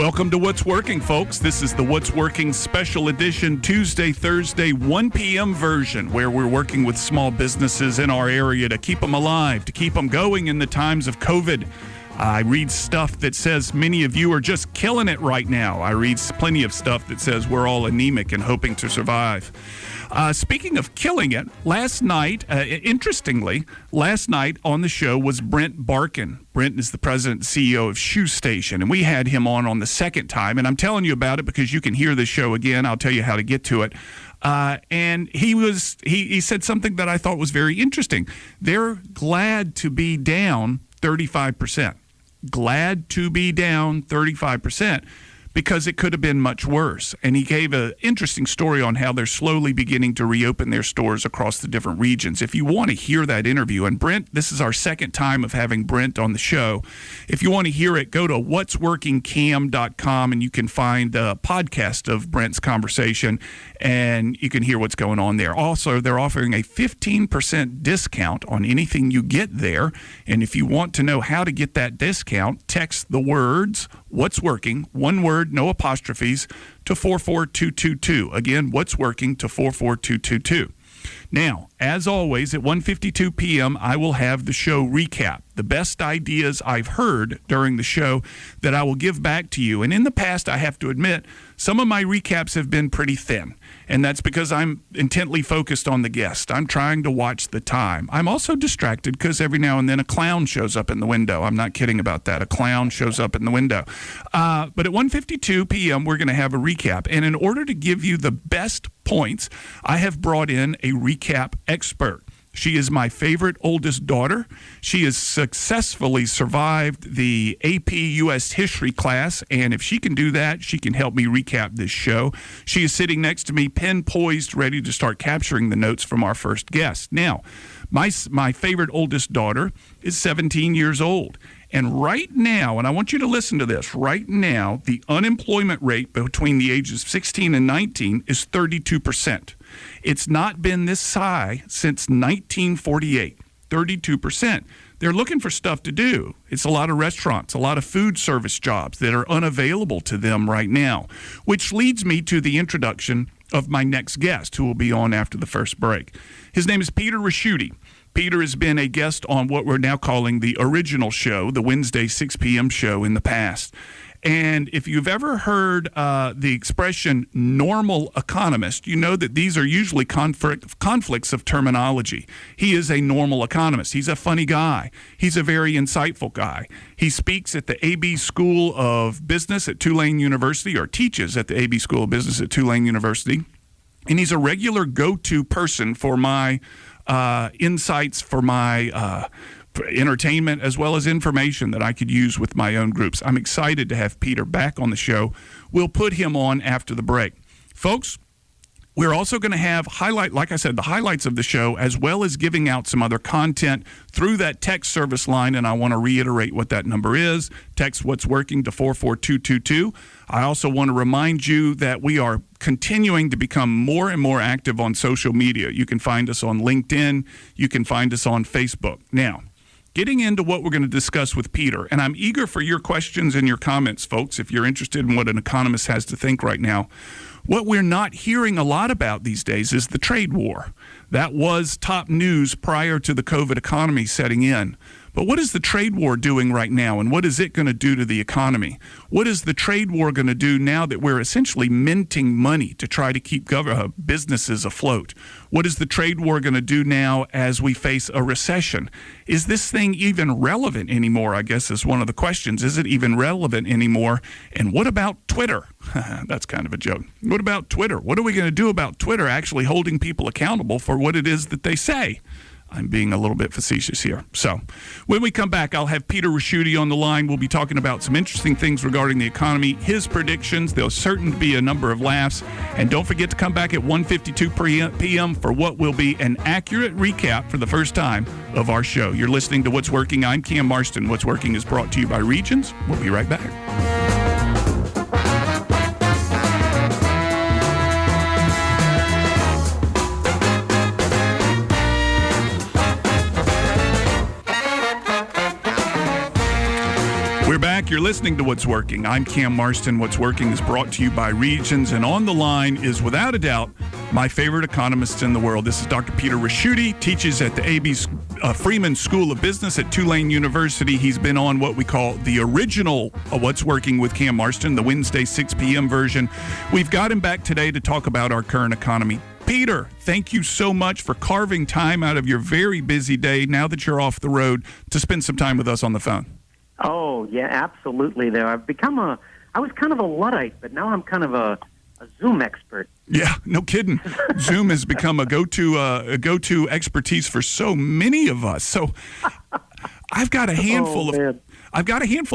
Welcome to What's Working, folks. This is the What's Working special edition, Tuesday, Thursday, 1 p.m. version, where we're working with small businesses in our area to keep them alive, to keep them going in the times of COVID. I read stuff that says many of you are just killing it right now. I read plenty of stuff that says we're all anemic and hoping to survive. Speaking of killing it, last night, interestingly, on the show was Brent Barkin. Brent is the president and CEO of Shoe Station, and we had him on the second time, and I'm telling you about it because you can hear the show again. I'll tell you how to get to it. And he said something that I thought was very interesting. They're glad to be down 35%. Glad to be down 35%. Because it could have been much worse. And he gave an interesting story on how they're slowly beginning to reopen their stores across the different regions. If you want to hear that interview, and Brent, this is our second time of having Brent on the show. If you want to hear it, go to whatsworkingcam.com and you can find a podcast of Brent's conversation and you can hear what's going on there. Also, they're offering a 15% discount on anything you get there. And if you want to know how to get that discount, text the words What's Working, one word, no apostrophes, to 44222. Again, What's Working to 44222. Now, as always, at 1:52 p.m., I will have the show recap, the best ideas I've heard during the show that I will give back to you. And in the past, I have to admit, some of my recaps have been pretty thin. And that's because I'm intently focused on the guest. I'm trying to watch the time. I'm also distracted because every now and then a clown shows up in the window. I'm not kidding about that. A clown shows up in the window. But at 1:52 p.m., we're going to have a recap. And in order to give you the best points, I have brought in a recap expert. She is my favorite oldest daughter. She has successfully survived the AP U.S. History class, and if she can do that, she can help me recap this show. She is sitting next to me, pen poised, ready to start capturing the notes from our first guest. Now, my favorite oldest daughter is 17 years old. And right now, and I want you to listen to this, right now, the unemployment rate between the ages of 16 and 19 is 32%. It's not been this high since 1948, 32%. They're looking for stuff to do. It's a lot of restaurants, a lot of food service jobs that are unavailable to them right now, which leads me to the introduction of my next guest, who will be on after the first break. His name is Peter Ricchiuti. Peter has been a guest on what we're now calling the original show, the Wednesday 6 p.m. show in the past. And if you've ever heard the expression normal economist, you know that these are usually conflicts of terminology. He is a normal economist. He's a funny guy. He's a very insightful guy. He speaks at the AB School of Business at Tulane University, or teaches at the AB School of Business at Tulane University. And he's a regular go-to person for my insights, for my entertainment, as well as information that I could use with my own groups. I'm excited to have Peter back on the show. We'll put him on after the break. Folks, we're also going to have the highlights of the show, as well as giving out some other content through that text service line, and I want to reiterate what that number is. Text What's Working to 44222. I also want to remind you that we are continuing to become more and more active on social media. You can find us on LinkedIn. You can find us on Facebook. Now, getting into what we're going to discuss with Peter, and I'm eager for your questions and your comments, folks, if you're interested in what an economist has to think right now. What we're not hearing a lot about these days is the trade war. That was top news prior to the COVID economy setting in. But what is the trade war doing right now, and what is it going to do to the economy? What is the trade war going to do now that we're essentially minting money to try to keep businesses afloat? What is the trade war going to do now as we face a recession? Is this thing even relevant anymore, I guess, is one of the questions. Is it even relevant anymore? And what about Twitter? That's kind of a joke. What about Twitter? What are we going to do about Twitter actually holding people accountable for what it is that they say? I'm being a little bit facetious here. So when we come back, I'll have Peter Ricchiuti on the line. We'll be talking about some interesting things regarding the economy, his predictions. There'll certainly be a number of laughs. And don't forget to come back at 1:52 p.m. for what will be an accurate recap for the first time of our show. You're listening to What's Working. I'm Cam Marston. What's Working is brought to you by Regions. We'll be right back. We're back. You're listening to What's Working. I'm Cam Marston. What's Working is brought to you by Regions, and on the line is, without a doubt, my favorite economist in the world. This is Dr. Peter Ricchiuti, teaches at the A.B. Freeman School of Business at Tulane University. He's been on what we call the original What's Working with Cam Marston, the Wednesday 6 p.m. version. We've got him back today to talk about our current economy. Peter, thank you so much for carving time out of your very busy day, now that you're off the road, to spend some time with us on the phone. Oh, yeah, absolutely. There, I was kind of a Luddite, but now I'm kind of a Zoom expert. Yeah, no kidding. Zoom has become a go-to expertise for so many of us. So I've got a handful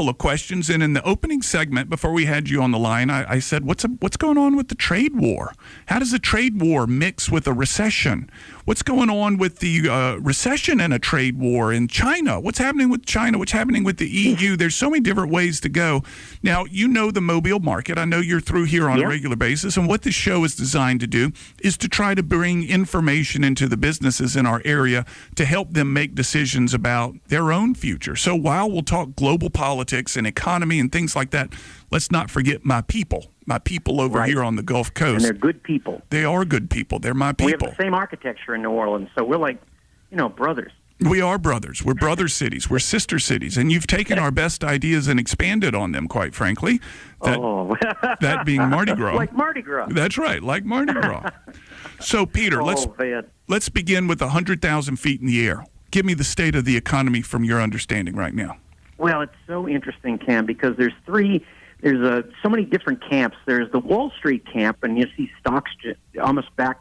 of questions, and in the opening segment, before we had you on the line, I said, what's going on with the trade war? How does a trade war mix with a recession? What's going on with the recession and a trade war in China? What's happening with China? What's happening with the EU? There's so many different ways to go. Now, you know the mobile market. I know you're through here on a regular basis, and what this show is designed to do is to try to bring information into the businesses in our area to help them make decisions about their own future. So while we'll talk global politics and economy and things like that, let's not forget my people over here on the Gulf Coast. And they're good people. They are good people. They're my people. We have the same architecture in New Orleans, so we're like, brothers. We are brothers. We're brother cities. We're sister cities. And you've taken our best ideas and expanded on them, quite frankly. That being Mardi Gras. Like Mardi Gras. That's right, like Mardi Gras. So, Peter, let's begin with 100,000 feet in the air. Give me the state of the economy from your understanding right now. Well, it's so interesting, Cam, because there's so many different camps. There's the Wall Street camp, and you see stocks almost right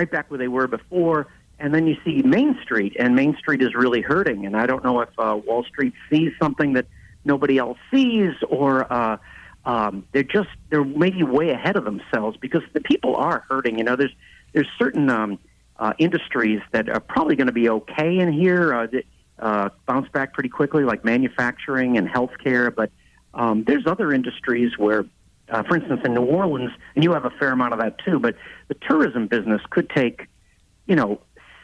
back where they were before. And then you see Main Street, and Main Street is really hurting. And I don't know if Wall Street sees something that nobody else sees, or they're maybe way ahead of themselves, because the people are hurting. There's certain industries that are probably going to be okay in here, bounce back pretty quickly, like manufacturing and healthcare. But there's other industries where, for instance, in New Orleans, and you have a fair amount of that too, but the tourism business could take,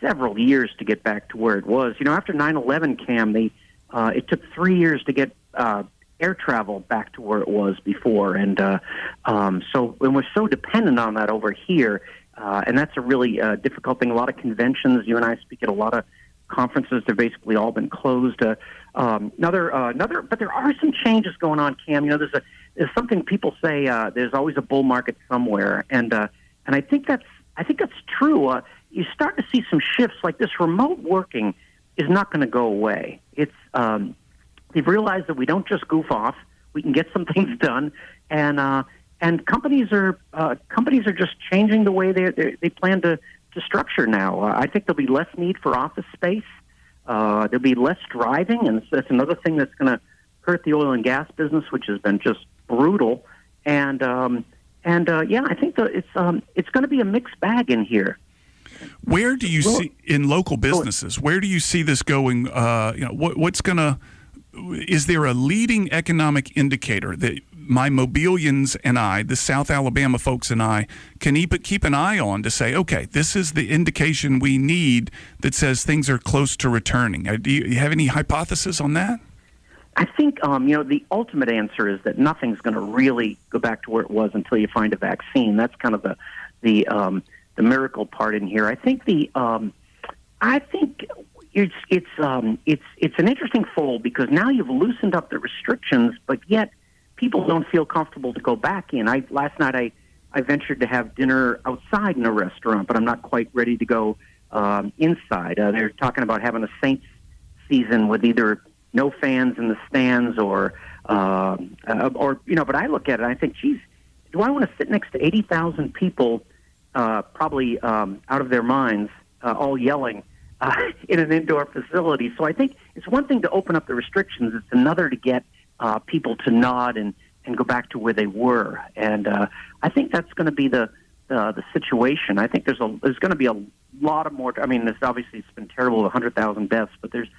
several years to get back to where it was. After 9/11, Cam, it took 3 years to get air travel back to where it was before. And when we're so dependent on that over here, and that's a really difficult thing. A lot of conventions, you and I speak at a lot of conferences, they've basically all been closed. But there are some changes going on, Cam. There's something people say, there's always a bull market somewhere, and I think that's true. You start to see some shifts, like this remote working is not going to go away. It's they've realized that we don't just goof off; we can get some things done, and companies are just changing the way they plan to structure now. I think there'll be less need for office space. There'll be less driving, and that's another thing that's going to hurt the oil and gas business, which has been just brutal. I think it's going to be a mixed bag in here. Where do you see in local businesses? Where do you see this going? What's going to? Is there a leading economic indicator that my Mobilians and I, the South Alabama folks and I, can keep an eye on to say, okay, this is the indication we need that says things are close to returning? Do you have any hypothesis on that? I think the ultimate answer is that nothing's going to really go back to where it was until you find a vaccine. That's kind of the miracle part in here. I think it's an interesting fold, because now you've loosened up the restrictions, but yet people don't feel comfortable to go back in. Last night I ventured to have dinner outside in a restaurant, but I'm not quite ready to go inside. They're talking about having a Saints season with either no fans in the stands or but I look at it and I think, geez, do I want to sit next to 80,000 people, probably out of their minds, all yelling in an indoor facility? So I think it's one thing to open up the restrictions. It's another to get people to nod and go back to where they were. And I think that's going to be the situation. I think there's going to be a lot of more. I mean, this obviously it's been terrible, 100,000 deaths, but there's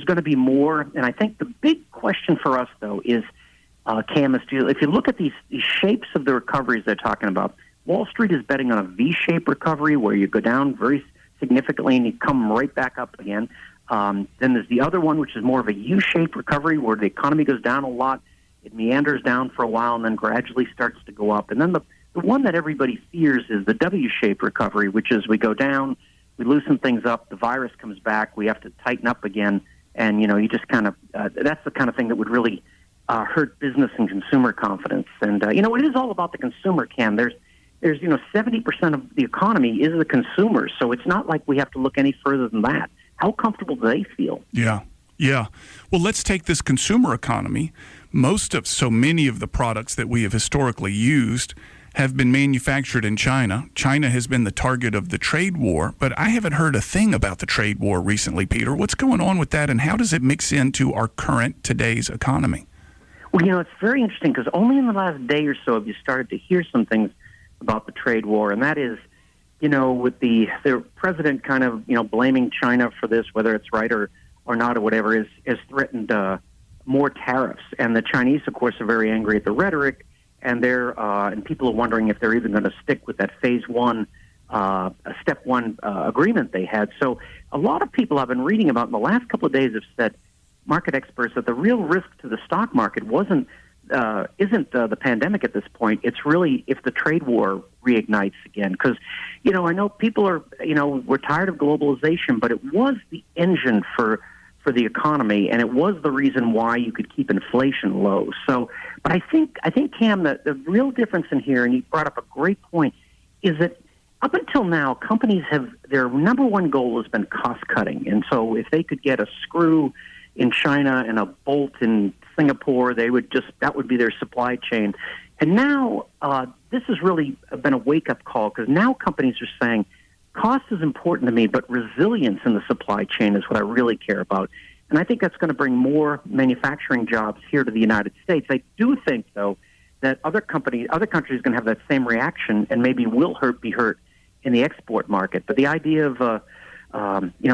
going to be more. And I think the big question for us, though, is, Cam, if you look at these shapes of the recoveries they're talking about, Wall Street is betting on a V-shaped recovery where you go down very significantly and you come right back up again. Then there's the other one, which is more of a U-shaped recovery, where the economy goes down a lot, it meanders down for a while, and then gradually starts to go up. And then the one that everybody fears is the W-shaped recovery, which is we go down, we loosen things up, the virus comes back, we have to tighten up again, and you just kind of that's the kind of thing that would really hurt business and consumer confidence. And it is all about the consumer, Cam. There's 70% of the economy is the consumer, so it's not like we have to look any further than that. How comfortable do they feel? Yeah. Well, let's take this consumer economy. So many of the products that we have historically used have been manufactured in China. China has been the target of the trade war, but I haven't heard a thing about the trade war recently, Peter. What's going on with that, and how does it mix into our today's economy? Well, it's very interesting because only in the last day or so have you started to hear some things about the trade war, and that is, with the president kind of, blaming China for this, whether it's right or not or whatever, has threatened more tariffs. And the Chinese, of course, are very angry at the rhetoric, and and people are wondering if they're even going to stick with that phase one, step one agreement they had. So a lot of people I've been reading about in the last couple of days have said, market experts, that the real risk to the stock market isn't the pandemic at this point. It's really if the trade war reignites again. Because, I know people are, we're tired of globalization, but it was the engine for the economy, and it was the reason why you could keep inflation low. So, but I think Cam, the real difference in here, and you brought up a great point, is that up until now, companies their number one goal has been cost cutting. And so if they could get a screw in China and a bolt in Singapore, that would be their supply chain. And now this has really been a wake-up call, because now companies are saying, cost is important to me, but resilience in the supply chain is what I really care about. And I think that's going to bring more manufacturing jobs here to the United States. I do think, though, that other countries are going to have that same reaction and maybe will be hurt in the export market. But the idea of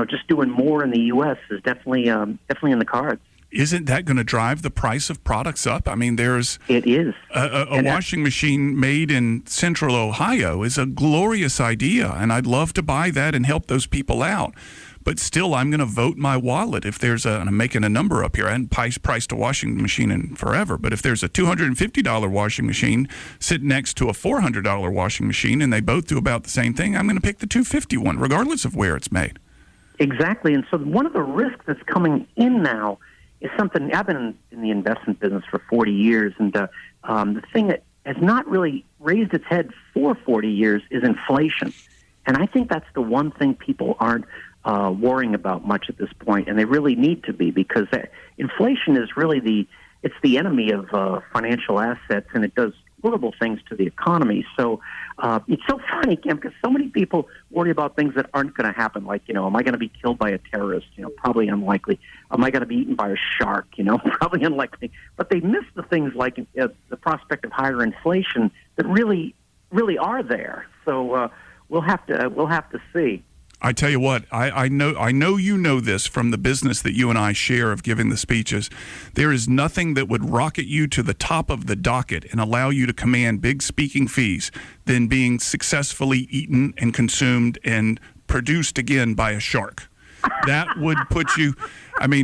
just doing more in the U.S. is definitely in the cards. Isn't that going to drive the price of products up? I mean, it is. A washing machine made in Central Ohio is a glorious idea, and I'd love to buy that and help those people out. But still, I'm going to vote my wallet if and I'm making a number up here. I hadn't priced a washing machine in forever, but if there's a $250 washing machine sitting next to a $400 washing machine, and they both do about the same thing, I'm going to pick the $250 one, regardless of where it's made. Exactly. And so one of the risks that's coming in now is something. I've been in the investment business for 40 years, and the thing that has not really raised its head for 40 years is inflation. And I think that's the one thing people aren't worrying about much at this point, and they really need to be, because inflation is really it's the enemy of financial assets, and it does horrible things to the economy. So it's so funny, Kim, because so many people worry about things that aren't going to happen. Like, am I going to be killed by a terrorist? Probably unlikely. Am I going to be eaten by a shark? Probably unlikely. But they miss the things like the prospect of higher inflation that really, really are there. So we'll have to see. I tell you what, I know you know this from the business that you and I share of giving the speeches. There is nothing that would rocket you to the top of the docket and allow you to command big speaking fees than being successfully eaten and consumed and produced again by a shark. That would put you,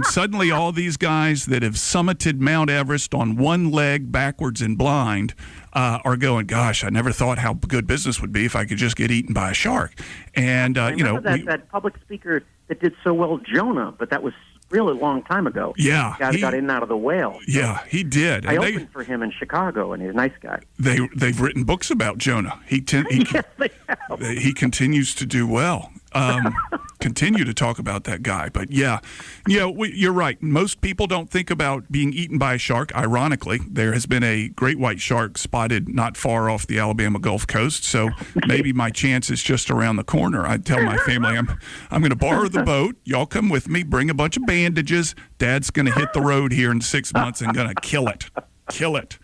suddenly all these guys that have summited Mount Everest on one leg backwards and blind are going, gosh, I never thought how good business would be if I could just get eaten by a shark. And, that public speaker that did so well, Jonah, but that was really a long time ago. Yeah. The guy got in and out of the whale. Yeah, he did. I opened for him in Chicago, and he's a nice guy. They've written books about Jonah. Yes, they have. He continues to do well. Continue to talk about that guy. But you're right. Most people don't think about being eaten by a shark. Ironically, there has been a great white shark spotted not far off the Alabama Gulf Coast. So maybe my chance is just around the corner. I tell my family, I'm going to borrow the boat. Y'all come with me. Bring a bunch of bandages. Dad's going to hit the road here in 6 months and going to kill it. Kill it.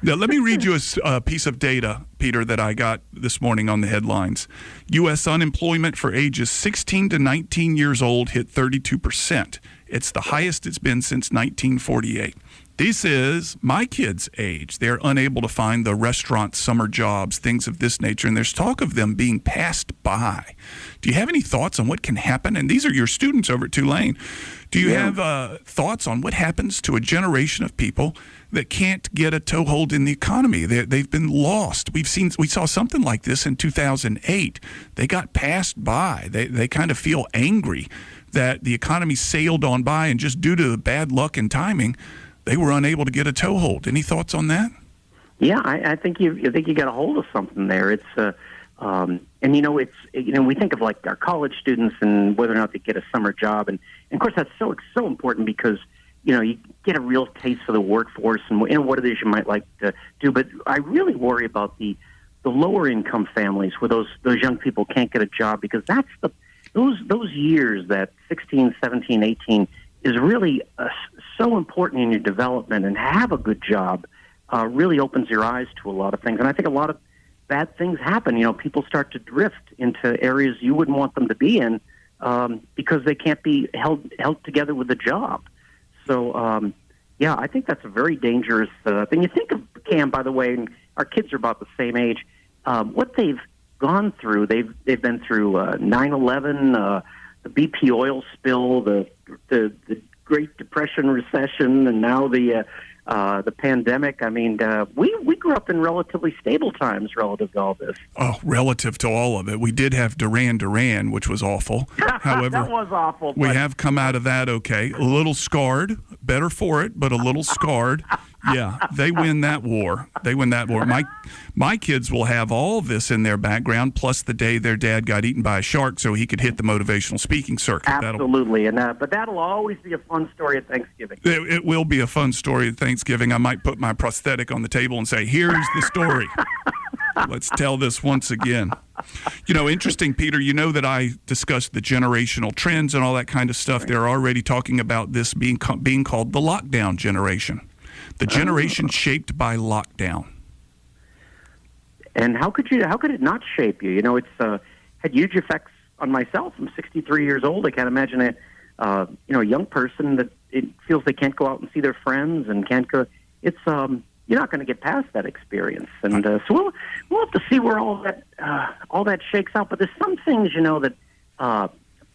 Now, let me read you a piece of data, Peter, that I got this morning on the headlines. U.S. unemployment for ages 16 to 19 years old hit 32%. It's the highest it's been since 1948. This is my kids' age. They're unable to find the restaurant summer jobs, things of this nature, and there's talk of them being passed by. Do you have any thoughts on what can happen? And these are your students over at Tulane. Do you have thoughts on what happens to a generation of people that can't get a toehold in the economy? They've been lost. We saw something like this in 2008. They got passed by. They kind of feel angry that the economy sailed on by, and just due to the bad luck and timing, they were unable to get a toehold. Any thoughts on that? Yeah, I think you got a hold of something there. It's and we think of like our college students and whether or not they get a summer job, and of course that's so important because you get a real taste for the workforce and what it is you might like to do. But I really worry about the lower income families where those young people can't get a job, because that's those years, that 16, 17, 18 is really so important in your development, and have a good job really opens your eyes to a lot of things. And I think a lot of bad things happen. People start to drift into areas you wouldn't want them to be in because they can't be held together with a job. So, I think that's a very dangerous thing. You think of, Cam, by the way, and our kids are about the same age, what they've gone through. They've been through 9/11, the BP oil spill, the Great Depression, recession, and now the pandemic. I mean, we grew up in relatively stable times relative to all this. Oh, relative to all of it. We did have Duran, which was awful. However, that was awful. We have come out of that okay. A little scarred, better for it, but a little scarred. Yeah, they win that war. My kids will have all this in their background, plus the day their dad got eaten by a shark so he could hit the motivational speaking circuit. Absolutely, but that'll always be a fun story at Thanksgiving. It will be a fun story at Thanksgiving. I might put my prosthetic on the table and say, here's the story. Let's tell this once again. Interesting, Peter, that I discussed the generational trends and all that kind of stuff. Right. They're already talking about this being called the lockdown generation. The generation shaped by lockdown. And how could it not shape you? It's had huge effects on myself. I'm 63 years old. I can't imagine a young person that it feels they can't go out and see their friends and can't go. It's you're not going to get past that experience, and so we'll have to see where all that shakes out. But there's some things that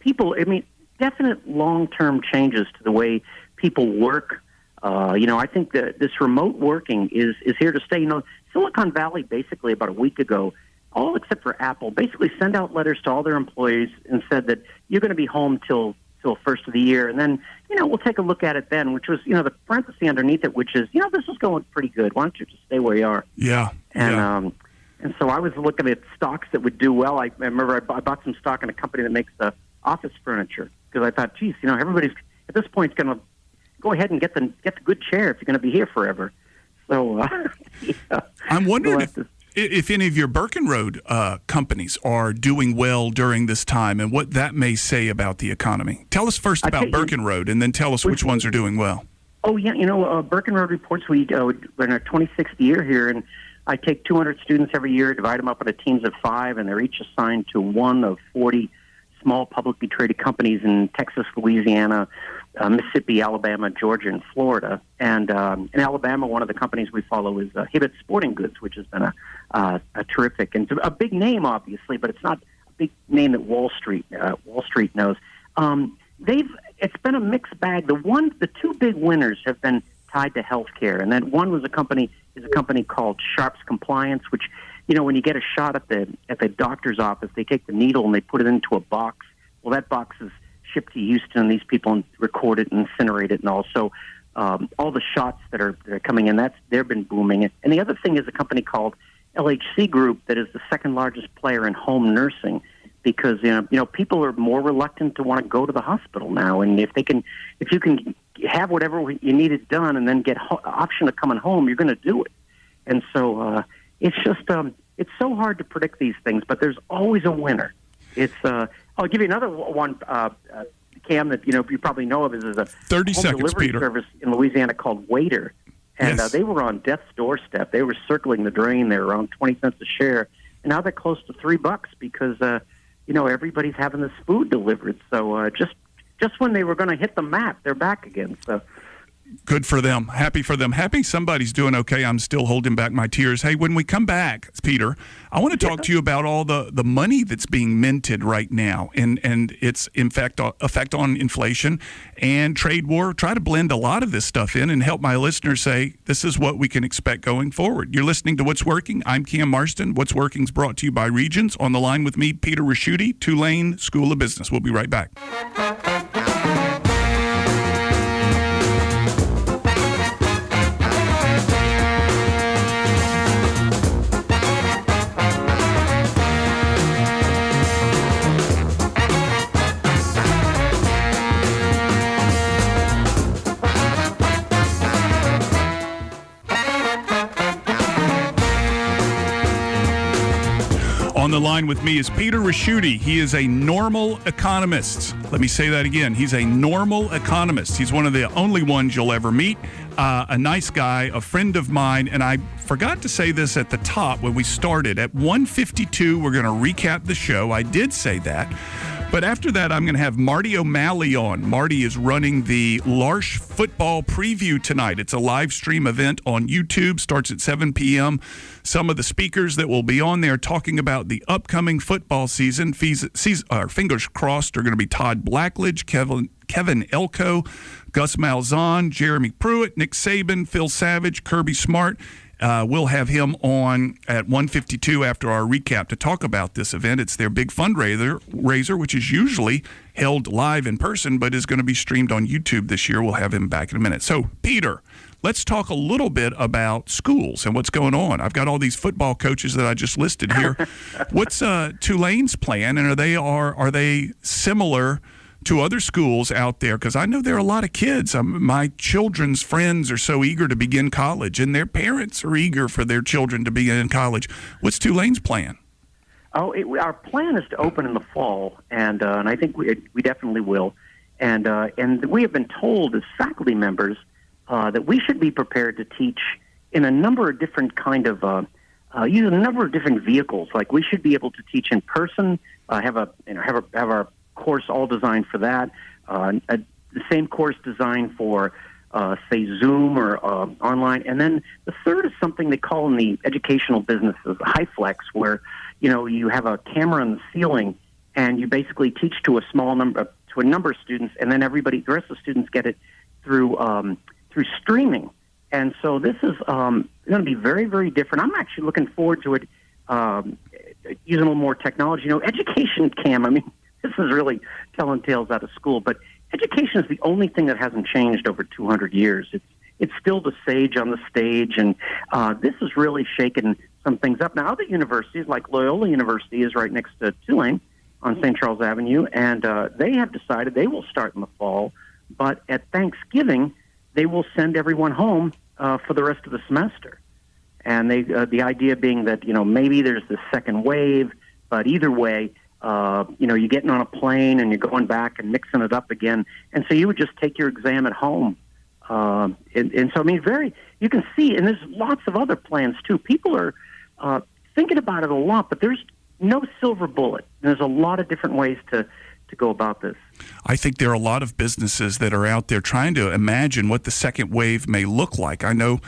people. I mean, definite long-term changes to the way people work. I think that this remote working is here to stay. Silicon Valley basically about a week ago, all except for Apple, basically sent out letters to all their employees and said that you're going to be home till first of the year, and then we'll take a look at it then. Which was the parenthesis underneath it, which is this is going pretty good. Why don't you just stay where you are? Yeah. And so I was looking at stocks that would do well. I remember I bought some stock in a company that makes office furniture because I thought, geez, everybody's at this point going to go ahead and get the good chair if you're going to be here forever. So I'm wondering if any of your Birkenroad companies are doing well during this time, and what that may say about the economy. Tell us first about Birkenroad, and then tell us which ones are doing well. Oh yeah, Birkenroad reports. We're in our 26th year here, and I take 200 students every year, divide them up into teams of 5, and they're each assigned to one of 40 small publicly traded companies in Texas, Louisiana, Mississippi, Alabama, Georgia, and Florida. And in Alabama, one of the companies we follow is Hibbett Sporting Goods, which has been a terrific and a big name, obviously, but it's not a big name that Wall Street knows. It's been a mixed bag. The two big winners have been tied to healthcare, and then one was a company called Sharps Compliance, which when you get a shot at the doctor's office, they take the needle and they put it into a box. Well, that box is shipped to Houston, and these people record it and incinerate it, and also all the shots that are coming in. They've been booming. And the other thing is a company called LHC Group that is the second largest player in home nursing, because people are more reluctant to want to go to the hospital now, and if you can have whatever you needed done and then get option of coming home, you're going to do it. And so it's just it's so hard to predict these things, but there's always a winner. It's I'll give you another one, Cam, that you probably know of. Is a 30 home seconds, delivery Peter. service in Louisiana called Waiter, and yes. They were on death's doorstep. They were circling the drain. They were around 20 cents a share, and now they're close to $3 because everybody's having this food delivered. So just when they were going to hit the map, they're back again. So Good for them. Happy for them. Happy somebody's doing okay. I'm still holding back my tears. Hey, when we come back, Peter, I want to talk to you about all the money that's being minted right now and its effect on inflation and trade war. Try to blend a lot of this stuff in and help my listeners say this is what we can expect going forward. You're listening to What's Working. I'm Cam Marston. What's Working is brought to you by Regions. On the line with me, Peter Ricchiuti, Tulane School of Business. We'll be right back. On the line with me is Peter Ricchiuti. He is a normal economist. Let me say that again. He's a normal economist. He's one of the only ones you'll ever meet. A nice guy, a friend of mine, and I forgot to say this at the top when we started. At 1:52, we're going to recap the show. I did say that. But after that, I'm going to have Marty O'Malley on. Marty is running the LArche Football Preview tonight. It's a live stream event on YouTube, starts at 7 p.m. Some of the speakers that will be on there talking about the upcoming football season, fingers crossed, are going to be Todd Blackledge, Kevin Elko, Gus Malzahn, Jeremy Pruitt, Nick Saban, Phil Savage, Kirby Smart. We'll have him on at 1:52 after our recap to talk about this event. It's their big fundraiser, which is usually held live in person, but is going to be streamed on YouTube this year. We'll have him back in a minute. So, Peter, let's talk a little bit about schools and what's going on. I've got all these football coaches that I just listed here. What's Tulane's plan, and are they similar to other schools out there? Because I know there are a lot of kids. My children's friends are so eager to begin college, and their parents are eager for their children to begin college. What's Tulane's plan? Our plan is to open in the fall, and I think we definitely will. And we have been told as faculty members that we should be prepared to teach in a number of different use a number of different vehicles. Like we should be able to teach in person, have our course all designed for that. The same course designed for, say, Zoom or online. And then the third is something they call in the educational businesses, high flex, where you have a camera on the ceiling and you basically teach to a number of students, and then the rest of the students get it through streaming. And so this is going to be very, very different. I'm actually looking forward to it using a little more technology. Education, Cam, this is really telling tales out of school, but education is the only thing that hasn't changed over 200 years. It's still the sage on the stage, and this has really shaken some things up. Now, other universities, like Loyola University, is right next to Tulane on St. Charles Avenue, and they have decided they will start in the fall, but at Thanksgiving, they will send everyone home for the rest of the semester. And the idea being that, maybe there's this second wave, but either way, you're getting on a plane and you're going back and mixing it up again. And so you would just take your exam at home. And so, you can see, and there's lots of other plans too. People are thinking about it a lot, but there's no silver bullet. There's a lot of different ways to go about this. I think there are a lot of businesses that are out there trying to imagine what the second wave may look like. I know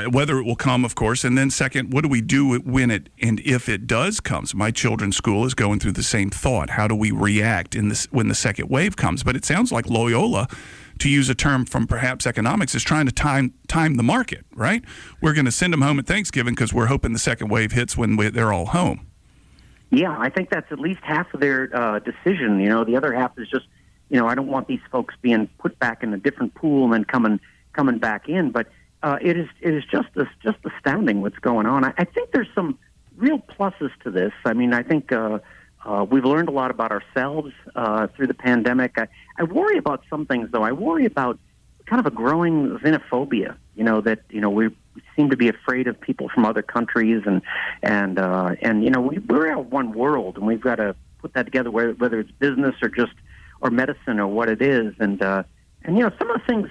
whether it will come, of course, and then second, what do we do when it and if it does come? So my children's school is going through the same thought. How do we react when the second wave comes? But it sounds like Loyola, to use a term from perhaps economics, is trying to time the market, right? We're going to send them home at Thanksgiving because we're hoping the second wave hits when they're all home. Yeah, I think that's at least half of their decision. The other half is just, I don't want these folks being put back in a different pool and then coming back in. But it is just astounding what's going on. I think there's some real pluses to this. I think we've learned a lot about ourselves through the pandemic. I worry about some things, though. I worry about kind of a growing xenophobia. We seem to be afraid of people from other countries, and we're out one world, and we've got to put that together, whether it's business or medicine or what it is. And some of the things,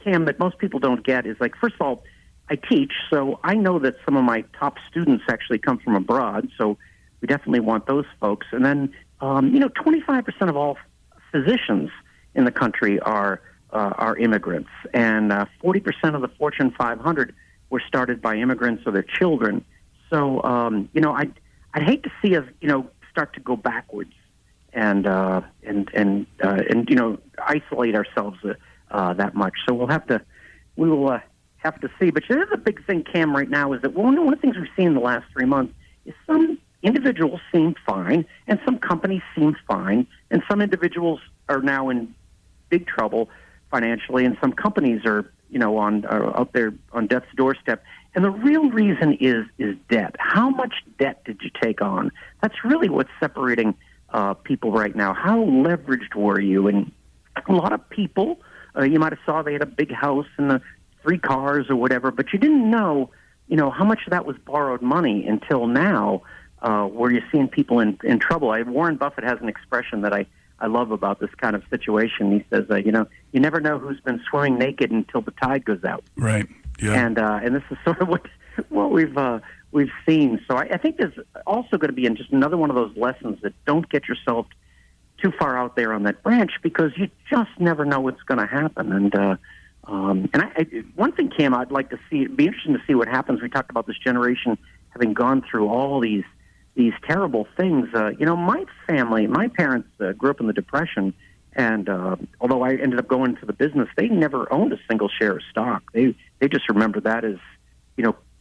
Cam, that most people don't get is, like, first of all, I teach, so I know that some of my top students actually come from abroad, so we definitely want those folks. And then, 25% of all physicians in the country are are immigrants, and 40% of the Fortune 500 were started by immigrants or their children. So, I'd hate to see us, start to go backwards and isolate ourselves that much. So we will have to see. But there's a big thing, Cam, right now is that one of the things we've seen in the last 3 months is some individuals seem fine and some companies seem fine, and some individuals are now in big trouble financially, and some companies are out there on death's doorstep. And the real reason is debt. How much debt did you take on? That's really what's separating people right now. How leveraged were you? And a lot of people, you might have saw they had a big house and 3 cars or whatever, but you didn't know, how much of that was borrowed money until now, where you're seeing people in trouble. Warren Buffett has an expression that I love about this kind of situation. He says, you never know who's been swimming naked until the tide goes out. Right. Yeah. And this is sort of what we've seen. So I think there's also going to be just another one of those lessons that don't get yourself too far out there on that branch, because you just never know what's going to happen. And one thing, Cam, I'd like to see, it'd be interesting to see what happens. We talked about this generation having gone through all these terrible things. My parents grew up in the Depression, and although I ended up going to the business, they never owned a single share of stock. They just remember that as,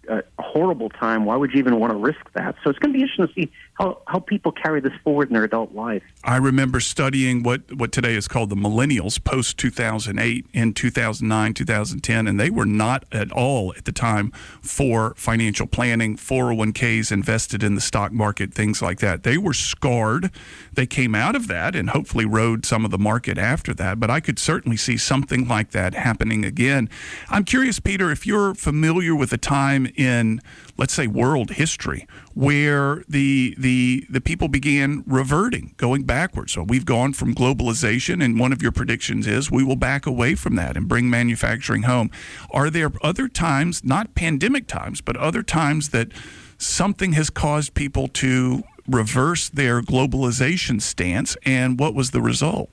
a horrible time. Why would you even want to risk that? So it's going to be interesting to see how people carry this forward in their adult life. I remember studying what today is called the millennials post-2008 in 2009, 2010, and they were not at all at the time for financial planning, 401ks invested in the stock market, things like that. They were scarred. They came out of that and hopefully rode some of the market after that, but I could certainly see something like that happening again. I'm curious, Peter, if you're familiar with a time in, let's say, world history where the people began reverting, going backwards. So we've gone from globalization, and one of your predictions is we will back away from that and bring manufacturing home. Are there other times, not pandemic times, but other times that something has caused people to reverse their globalization stance, and what was the result?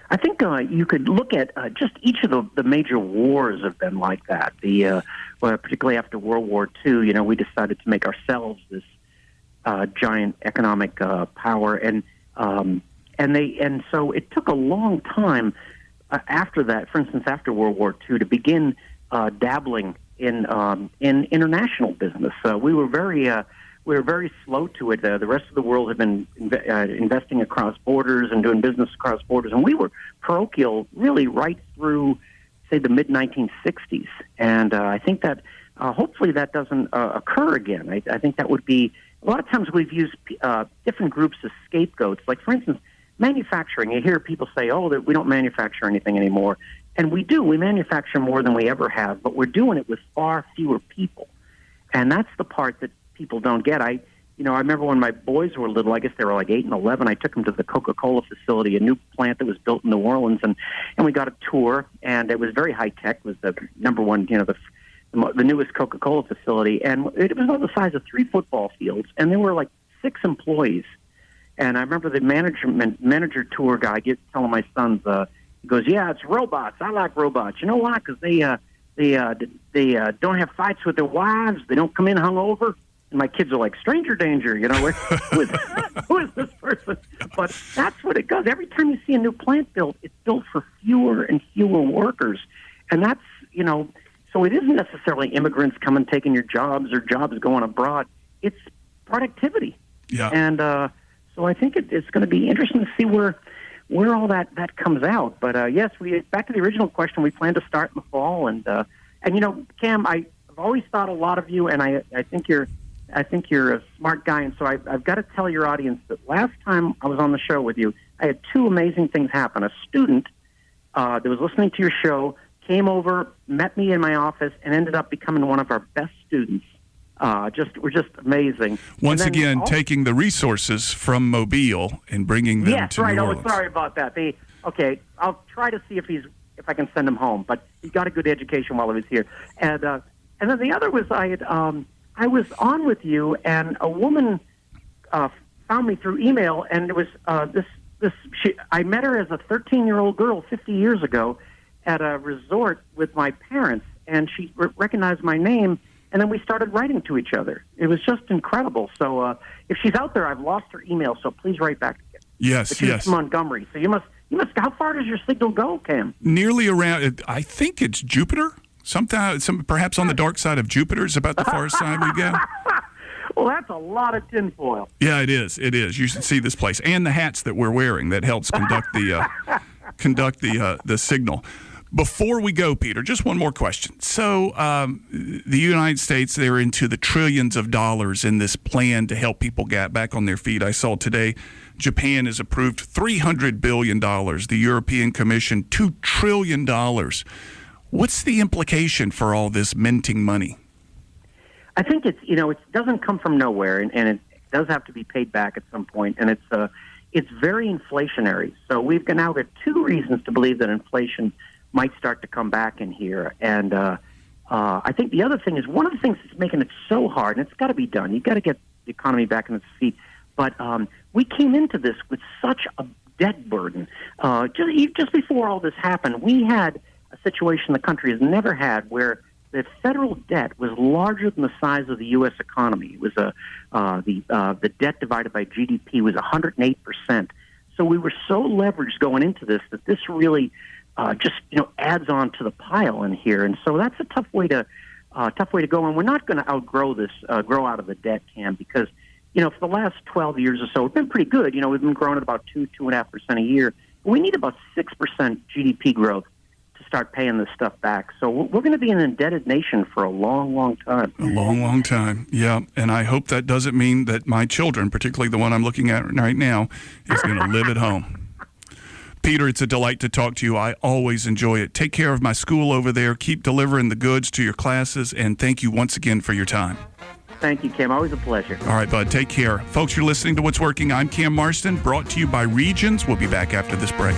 I think you could look at just each of the major wars have been like that. Particularly after World War II, we decided to make ourselves this giant economic power, and so it took a long time after that. For instance, after World War II, to begin dabbling in international business. We were very slow to it. The rest of the world had been investing across borders and doing business across borders, and we were parochial really right through, say, the mid-1960s. And I think that hopefully that doesn't occur again. I think that would be, a lot of times we've used different groups as scapegoats. Like, for instance, manufacturing. You hear people say, that we don't manufacture anything anymore. And we do. We manufacture more than we ever have, but we're doing it with far fewer people. And that's the part that people don't get. I remember when my boys were little, I guess they were like 8 and 11, I took them to the Coca-Cola facility, a new plant that was built in New Orleans, and we got a tour, and it was very high-tech. It was the number one, the newest Coca-Cola facility, and it was about the size of 3 football fields, and there were like 6 employees. And I remember the manager tour guy telling my sons, he goes, "Yeah, it's robots. I like robots. You know why? Because they don't have fights with their wives. They don't come in hungover." And my kids are like, stranger danger, who is this person? But that's what it does. Every time you see a new plant built, it's built for fewer and fewer workers. And that's, so it isn't necessarily immigrants coming taking your jobs or jobs going abroad. It's productivity. Yeah. And so I think it's going to be interesting to see where all that comes out. But yes, back to the original question, we plan to start in the fall. And Cam, I've always thought a lot of you, and I think you're a smart guy, and so I've got to tell your audience that last time I was on the show with you, I had 2 amazing things happen. A student that was listening to your show came over, met me in my office, and ended up becoming one of our best students. We're just amazing. Once again, taking the resources from Mobile and bringing them to New Orleans. Oh, sorry about that. Okay, I'll try to see if I can send him home, but he got a good education while he was here. And then the other was I was on with you, and a woman found me through email, and it was I met her as a 13-year-old girl 50 years ago, at a resort with my parents, and she recognized my name, and then we started writing to each other. It was just incredible. So if she's out there, I've lost her email, so please write back again. Yes, but she's yes. from Montgomery, so you must. How far does your signal go, Cam? Nearly around, I think it's Jupiter. Perhaps on the dark side of Jupiter is about the farthest side we go. Well, that's a lot of tinfoil. Yeah, it is. It is. You should see this place and the hats that we're wearing. That helps conduct the signal. Before we go, Peter, just one more question. So the United States, they're into the trillions of dollars in this plan to help people get back on their feet. I saw today Japan has approved $300 billion. The European Commission, $2 trillion. What's the implication for all this minting money? I think it doesn't come from nowhere, and it does have to be paid back at some point, and it's very inflationary. So we've now got two reasons to believe that inflation might start to come back in here. And I think the other thing is one of the things that's making it so hard, and it's got to be done. You've got to get the economy back on its feet. But we came into this with such a debt burden. Just before all this happened, we had a situation the country has never had where the federal debt was larger than the size of the U.S. economy. It was the debt divided by GDP was 108%. So we were so leveraged going into this that this really adds on to the pile in here, and so that's a tough way to go. And we're not going to outgrow this, grow out of the debt, Cam, because for the last 12 years or so, we've been pretty good. We've been growing at about 2.5% a year. We need about 6% GDP growth to start paying this stuff back. So we're going to be an indebted nation for a long, long time. A long, long time, yeah. And I hope that doesn't mean that my children, particularly the one I'm looking at right now, is going to live at home. Peter, it's a delight to talk to you. I always enjoy it. Take care of my school over there. Keep delivering the goods to your classes, and thank you once again for your time. Thank you, Cam. Always a pleasure. All right, bud. Take care. Folks, you're listening to What's Working. I'm Cam Marston, brought to you by Regions. We'll be back after this break.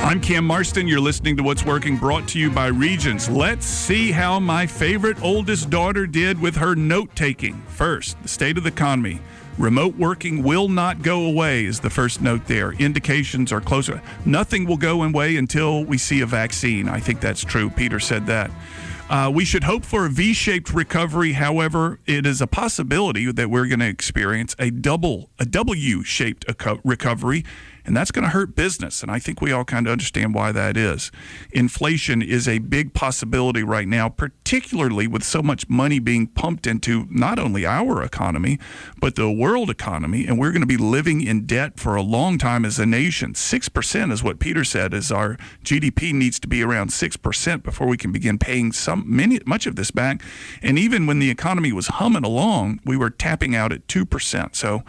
I'm Cam Marston. You're listening to What's Working, brought to you by Regions. Let's see how my favorite oldest daughter did with her note-taking. First, the state of the economy. Remote working will not go away is the first note there. Indications are closer. Nothing will go away until we see a vaccine. I think that's true. Peter said that. We should hope for a V-shaped recovery. However, it is a possibility that we're going to experience a W-shaped recovery, and that's going to hurt business. And I think we all kind of understand why that is. Inflation is a big possibility right now, particularly with so much money being pumped into not only our economy, but the world economy. And we're going to be living in debt for a long time as a nation. 6% is what Peter said, is our GDP needs to be around 6% before we can begin paying much of this back. And even when the economy was humming along, we were tapping out at 2%. So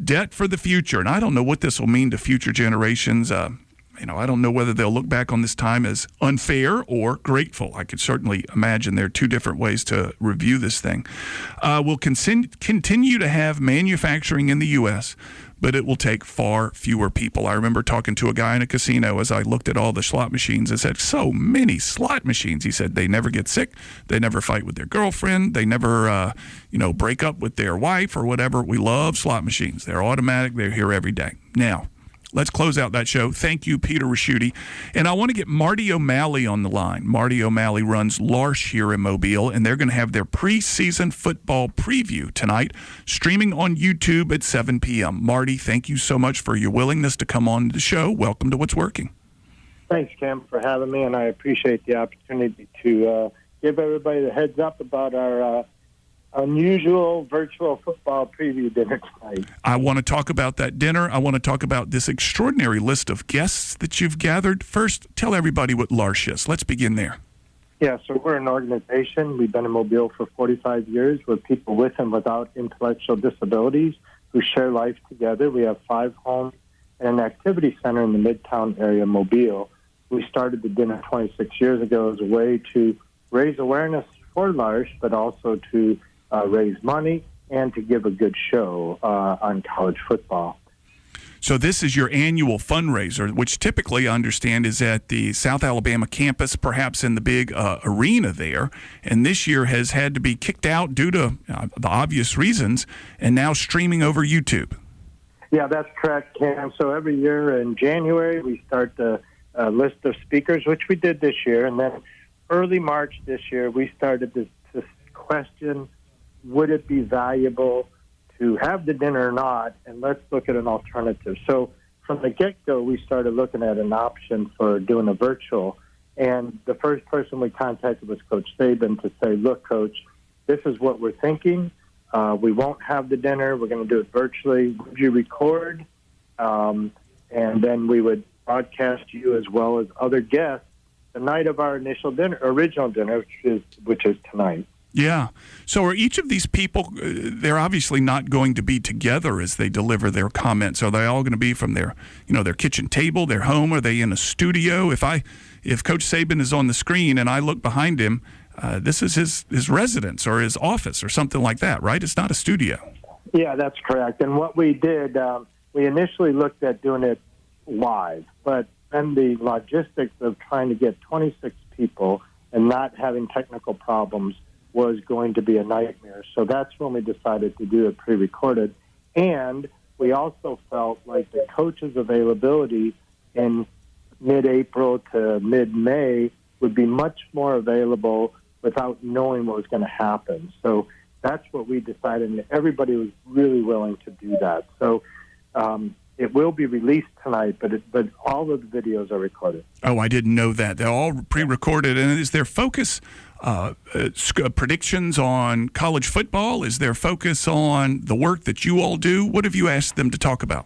debt for the future. And I don't know what this will mean to future generations. I don't know whether they'll look back on this time as unfair or grateful. I could certainly imagine there are two different ways to review this thing. We'll continue to have manufacturing in the U.S., but it will take far fewer people. I remember talking to a guy in a casino as I looked at all the slot machines and said, so many slot machines. He said they never get sick. They never fight with their girlfriend. They never, break up with their wife or whatever. We love slot machines. They're automatic. They're here every day. Now, let's close out that show. Thank you, Peter Ricchiuti. And I want to get Marty O'Malley on the line. Marty O'Malley runs LArche here in Mobile, and they're going to have their preseason football preview tonight, streaming on YouTube at 7 p.m. Marty, thank you so much for your willingness to come on the show. Welcome to What's Working. Thanks, Cam, for having me, and I appreciate the opportunity to give everybody the heads up about our unusual virtual football preview dinner tonight. I want to talk about that dinner. I want to talk about this extraordinary list of guests that you've gathered. First, tell everybody what LArche is. Let's begin there. Yeah, so we're an organization. We've been in Mobile for 45 years. We're people with and without intellectual disabilities who share life together. We have 5 homes and an activity center in the Midtown area of Mobile. We started the dinner 26 years ago as a way to raise awareness for LArche, but also to raise money and to give a good show on college football. So this is your annual fundraiser, which typically I understand is at the South Alabama campus, perhaps in the big arena there. And this year has had to be kicked out due to the obvious reasons, and now streaming over YouTube. Yeah, that's correct, Cam. So every year in January, we start the list of speakers, which we did this year. And then early March this year, we started this question, would it be valuable to have the dinner or not, and let's look at an alternative. So from the get-go, we started looking at an option for doing a virtual, and the first person we contacted was Coach Saban to say, look, Coach, this is what we're thinking. We won't have the dinner. We're going to do it virtually. Would you record? And then we would broadcast you as well as other guests the night of our original dinner, which is tonight. Yeah. So are each of these people, they're obviously not going to be together as they deliver their comments. Are they all going to be from their kitchen table, their home? Are they in a studio? If Coach Saban is on the screen and I look behind him, this is his residence or his office or something like that, right? It's not a studio. Yeah, that's correct. And what we did, we initially looked at doing it live, but then the logistics of trying to get 26 people and not having technical problems was going to be a nightmare. So that's when we decided to do it pre-recorded. And we also felt like the coaches' availability in mid-April to mid-May would be much more available without knowing what was going to happen. So that's what we decided, and everybody was really willing to do that. So it will be released tonight, but all of the videos are recorded. Oh, I didn't know that. They're all pre-recorded. And is their focus predictions on college football? Is their focus on the work that you all do? What have you asked them to talk about?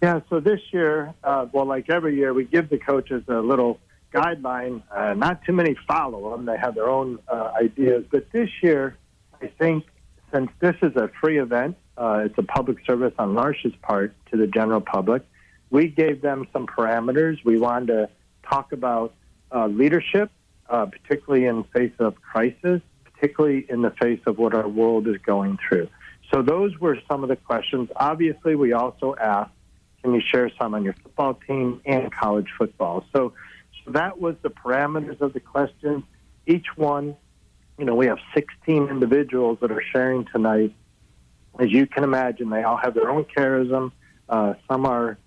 Yeah, so this year, like every year, we give the coaches a little guideline. Not too many follow them. They have their own ideas. But this year, I think since this is a free event, it's a public service on LArche's part to the general public, we gave them some parameters. We wanted to talk about leadership, particularly in the face of crisis, particularly in the face of what our world is going through. So those were some of the questions. Obviously, we also asked, can you share some on your football team and college football? So that was the parameters of the questions. Each one, we have 16 individuals that are sharing tonight. As you can imagine, they all have their own charism. Some are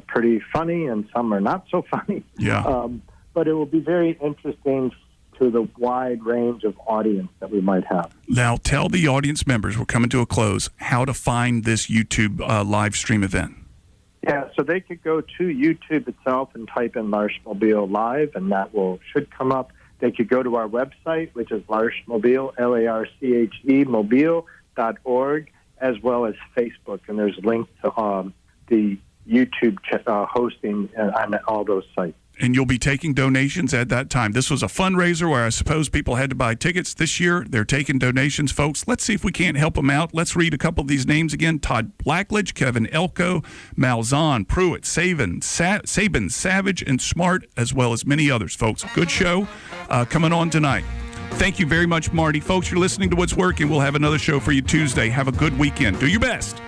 pretty funny and some are not so funny. Yeah. But it will be very interesting to the wide range of audience that we might have. Now, tell the audience members, we're coming to a close, how to find this YouTube live stream event. Yeah, so they could go to YouTube itself and type in LArche Mobile Live, and that should come up. They could go to our website, which is LArche Mobile, LARCHE, mobile.org, as well as Facebook, and there's links to the YouTube hosting on all those sites. And you'll be taking donations at that time. This was a fundraiser where I suppose people had to buy tickets. This year, they're taking donations, folks. Let's see if we can't help them out. Let's read a couple of these names again. Todd Blackledge, Kevin Elko, Malzahn, Pruitt, Saban, Savage, and Smart, as well as many others, folks. Good show coming on tonight. Thank you very much, Marty. Folks, you're listening to What's Working. We'll have another show for you Tuesday. Have a good weekend. Do your best.